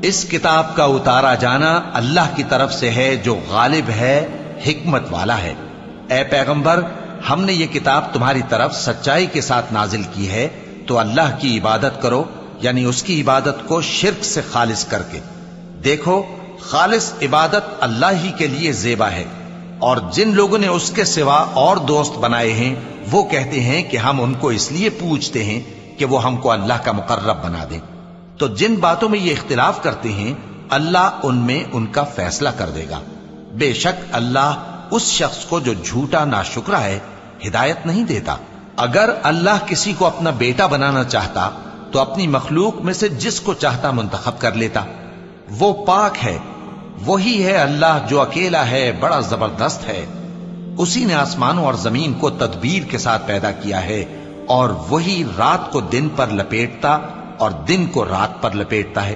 اس کتاب کا اتارا جانا اللہ کی طرف سے ہے جو غالب ہے، حکمت والا ہے۔ اے پیغمبر، ہم نے یہ کتاب تمہاری طرف سچائی کے ساتھ نازل کی ہے، تو اللہ کی عبادت کرو، یعنی اس کی عبادت کو شرک سے خالص کر کے۔ دیکھو، خالص عبادت اللہ ہی کے لیے زیبا ہے، اور جن لوگوں نے اس کے سوا اور دوست بنائے ہیں وہ کہتے ہیں کہ ہم ان کو اس لیے پوجتے ہیں کہ وہ ہم کو اللہ کا مقرب بنا دیں۔ تو جن باتوں میں یہ اختلاف کرتے ہیں اللہ ان میں ان کا فیصلہ کر دے گا۔ بے شک اللہ اس شخص کو جو جھوٹا ناشکرا ہے ہدایت نہیں دیتا۔ اگر اللہ کسی کو اپنا بیٹا بنانا چاہتا تو اپنی مخلوق میں سے جس کو چاہتا منتخب کر لیتا۔ وہ پاک ہے، وہی ہے اللہ جو اکیلا ہے، بڑا زبردست ہے۔ اسی نے آسمانوں اور زمین کو تدبیر کے ساتھ پیدا کیا ہے، اور وہی رات کو دن پر لپیٹتا اور دن کو رات پر لپیٹتا ہے۔